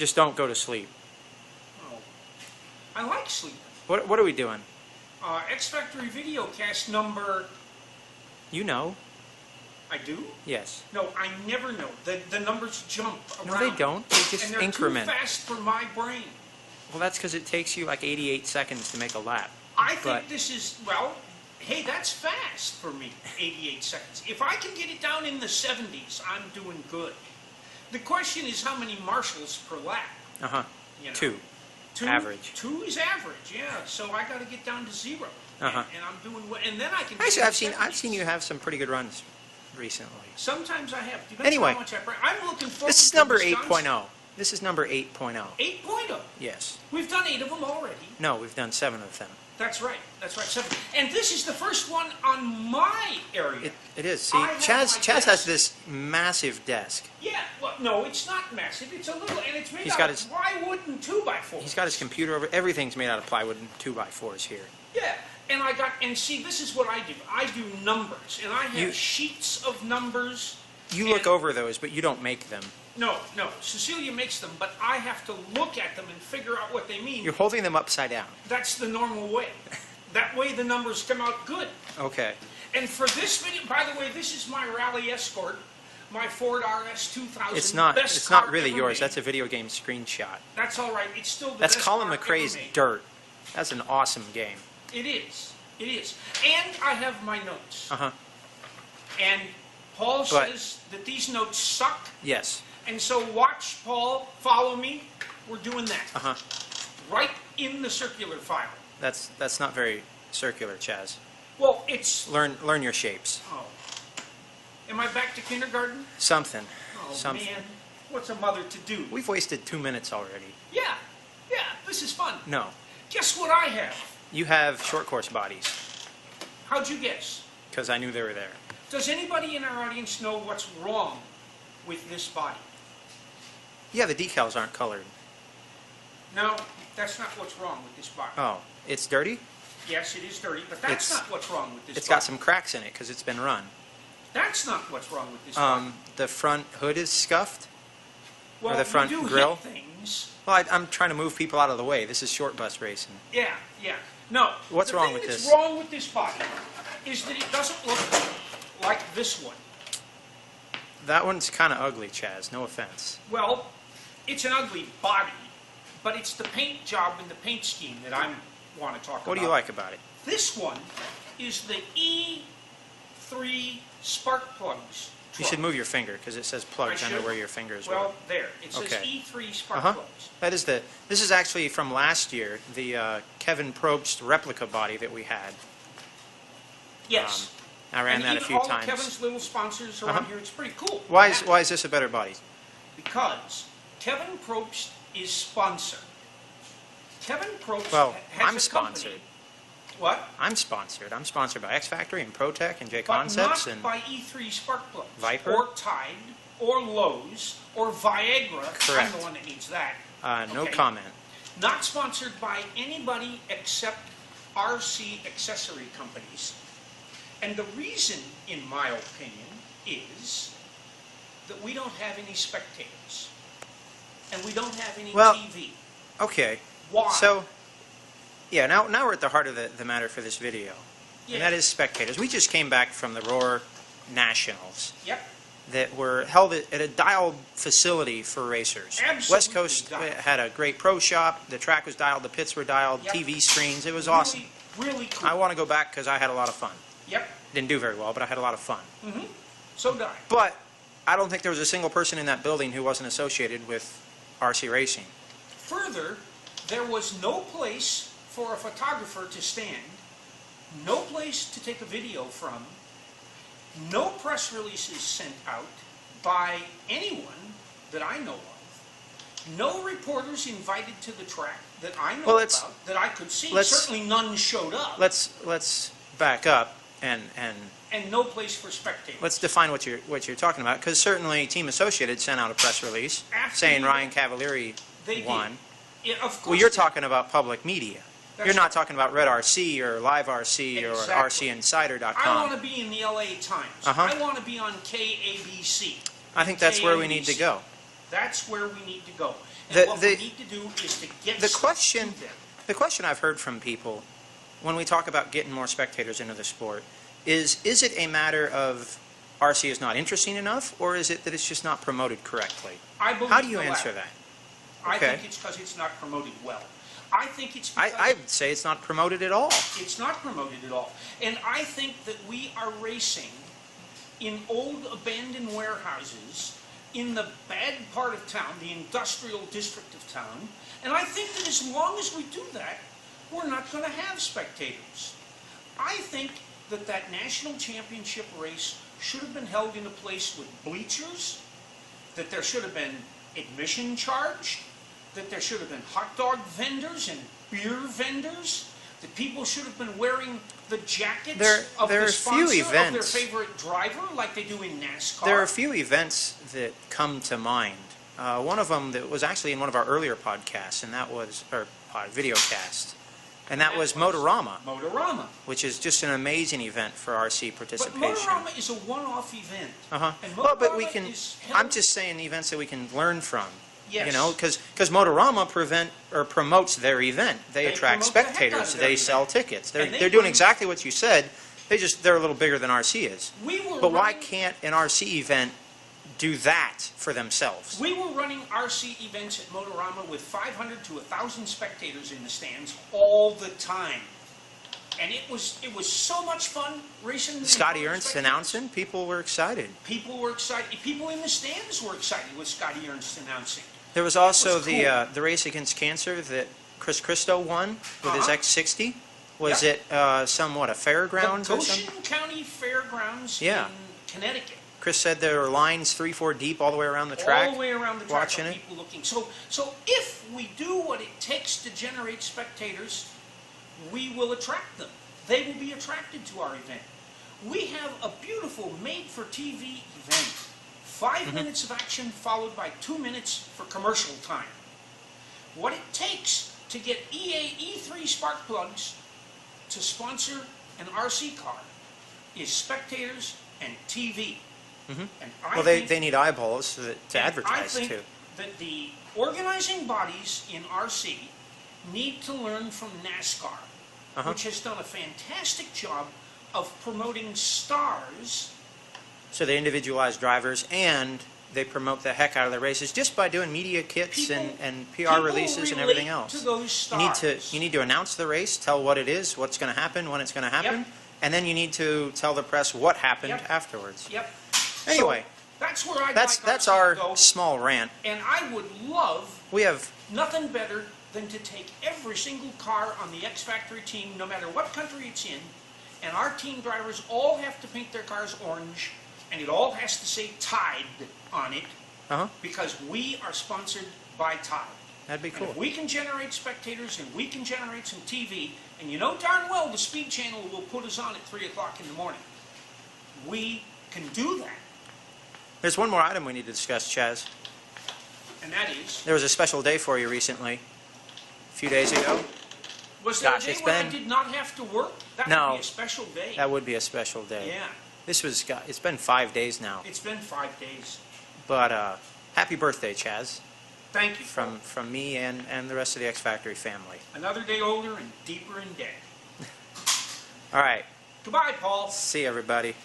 Just don't go to sleep. Oh, I like sleeping. What are we doing? X Factory VideoCast number... You know. I do? Yes. No, I never know. The numbers jump around. No, they don't. They just and they're increment. too fast for my brain. Well, that's because it takes you like 88 seconds to make a lap. I think this is, well, hey, that's fast for me, 88 seconds. If I can get it down in the 70s, I'm doing good. The question is how many marshals per lap. Uh-huh. You know? Two. Average. 2 is average, yeah. So I got to get down to 0. Uh-huh. And I'm doing well. And then I can... Actually, I've seen you have some pretty good runs recently. Sometimes I have. Depends Anyway, how much I'm looking forward this is to number Wisconsin. 8.0. This is number 8.0. 8.0? Yes. We've done 8 of them already. No, we've done 7 of them. That's right. That's right. 7. And this is the first one on my area. It is. See, Chazz has this massive desk. Yeah. Well, no, it's not massive. It's a little, and it's made He's out got of his- plywood and 2x4s. He's got his computer over. Everything's made out of plywood and 2x4s here. Yeah. And see, this is what I do. I do numbers, and I have sheets of numbers. You look over those, but you don't make them. No. Cecilia makes them, but I have to look at them and figure out what they mean. You're holding them upside down. That's the normal way. That way the numbers come out good. Okay. And for this video, by the way, this is my Rally Escort, my Ford RS 2000. It's not. Best It's not car really ever yours. made. That's a video game screenshot. That's all right. It's still the That's best Colin car McRae's ever made. Dirt. That's an awesome game. It is. It is. And I have my notes. Uh-huh. And Paul says that these notes suck. Yes. And so watch Paul, follow me. We're doing that. Uh-huh. Right in the circular file. That's not very circular, Chazz. Well, it's... Learn your shapes. Oh. Am I back to kindergarten? Something. Oh, Something. man. What's a mother to do? We've wasted 2 minutes already. Yeah. This is fun. No. Guess what I have? You have short course bodies. How'd you guess? Because I knew they were there. Does anybody in our audience know what's wrong with this body? Yeah, the decals aren't colored. No, that's not what's wrong with this body. Oh, it's dirty? Yes, it is dirty, but that's not what's wrong with this It's body. got some cracks in it because it's been run. That's not what's wrong with this body. The front hood is scuffed? Well, or the front you do grill? hit things. Well, I'm trying to move people out of the way. This is short bus racing. Yeah. No. What's wrong with The thing this? that's wrong with this body is that it doesn't look like this one. That one's kind of ugly, Chazz. No offense. Well, it's an ugly body, but it's the paint job and the paint scheme that I want to talk about. What do you like about it? This one is the E3 spark plugs. You should move your finger because it says plugs. I know where your fingers were. Well, there. It says Okay. E3 spark plugs. That is this is actually from last year, the Kevin Probst replica body that we had. Yes. I ran and that a even few all times. of Kevin's little sponsors around here. It's pretty cool. Why is this a better body? Because Kevin Probst is sponsored. Kevin Probst Well, has I'm a sponsored. company. What? I'm sponsored. I'm sponsored by X Factory and ProTech and J But Concepts not and by E3 spark plugs. Viper? Or Tide, or Lowe's, or Viagra. Correct. I'm the one that needs that. no Okay. comment. Not sponsored by anybody except RC accessory companies. And the reason, in my opinion, is that we don't have any spectators. And we don't have any TV. Okay. Why? So, yeah, now we're at the heart of the matter for this video. Yeah. And that is spectators. We just came back from the Roar Nationals. Yep. That were held at a dialed facility for racers. Absolutely West Coast dialed. had a great pro shop. The track was dialed. The pits were dialed. Yep. TV screens. It was awesome. Really cool. I want to go back because I had a lot of fun. Yep. Didn't do very well, but I had a lot of fun. So did I. But I don't think there was a single person in that building who wasn't associated with RC racing. Further, there was no place for a photographer to stand, no place to take a video from, no press releases sent out by anyone that I know of, no reporters invited to the track that I know about, that I could see. Certainly none showed up. Let's back up and no place for spectators. let's define what you're talking about, because certainly Team Associated sent out a press release saying Ryan Cavalieri won. Yeah, of course. Well, you're talking about public media. That's You're not talking about Red RC or Live RC or RCinsider.com. I want to be in the LA Times. I want to be on KABC. I think that's where we need to go. That's where we need to go. The- And what the- we need to do is to get The stuff question, to them. the question I've heard from people when we talk about getting more spectators into the sport is it a matter of RC is not interesting enough, or is it that it's just not promoted correctly? I believe How do you the answer latter. that? I Okay. think it's because it's not promoted well. I think it's because I would say it's not promoted at all. it's not promoted at all. And I think that we are racing in old abandoned warehouses in the bad part of town, the industrial district of town. And I think that as long as we do that, we're not going to have spectators. I think that that national championship race should have been held in a place with bleachers, that there should have been admission charged, that there should have been hot dog vendors and beer vendors, that people should have been wearing the jackets of there the are few sponsor of their events. favorite driver like they do in NASCAR. There are a few events that come to mind. One of them that was actually in one of our earlier podcasts, and that was, or VideoCast, and that was Motorama, Motorama. which is just an amazing event for RC But participation. Motorama is a one-off event. Uh-huh. And Well, but we Motorama can, is held- I'm just saying events that we can learn from. Yes. You know, because Motorama promotes their event. They attract promote the heck out of spectators. their They event. sell tickets. They're And they doing bring- exactly what you said. They're a little bigger than RC is. We were But why running- can't an RC event do that for themselves? We were running RC events at Motorama with 500 to 1,000 spectators in the stands all the time. And it was so much fun racing. in Scotty front of Ernst spectators. announcing, people were excited. People were excited. People in the stands were excited with Scotty Ernst announcing. There was also was the race against cancer that Chris Christo won with his Uh-huh. X60. Was Yep. it a fairgrounds The or something? Goshen County Fairgrounds Yeah. in Connecticut. Chris said there were lines 3-4 deep all the way around the track. All the way around the track watching of it. people looking. So if we do what it takes to generate spectators, we will attract them. They will be attracted to our event. We have a beautiful made-for-TV event. 5 minutes of action followed by 2 minutes for commercial time. What it takes to get EA E3 spark plugs to sponsor an RC car is spectators and TV. And I Well, think they need eyeballs to and advertise I think too. that the organizing bodies in RC need to learn from NASCAR, which has done a fantastic job of promoting stars. So they individualize drivers and they promote the heck out of their races just by doing media kits and PR People releases and everything relate else. to those You need stars. you need to announce the race, tell what it is, what's going to happen, when it's going to happen, Yep. and then you need to tell the press what happened Yep. afterwards. Yep. Anyway, So, that's where I'd that's like RC our to go, small rant. and I would love We have nothing better than to take every single car on the X Factory team, no matter what country it's in, and our team drivers all have to paint their cars orange, and it all has to say Tide on it, because we are sponsored by Tide. that'd be And cool. if we can generate spectators and we can generate some TV, and you know darn well the Speed Channel will put us on at 3 o'clock in the morning. We can do that, There's one more item we need to discuss, Chaz. and that is... There was a special day for you recently, a few days ago. Was there Gosh, a day it's when I been- did not have to work? That No. would be a special day. That would be a special day. Yeah, It's been 5 days now. it's been 5 days. But happy birthday, Chaz, Thank you. from me and the rest of the X Factory family. Another day older and deeper in debt. All right, Goodbye, Paul. see everybody.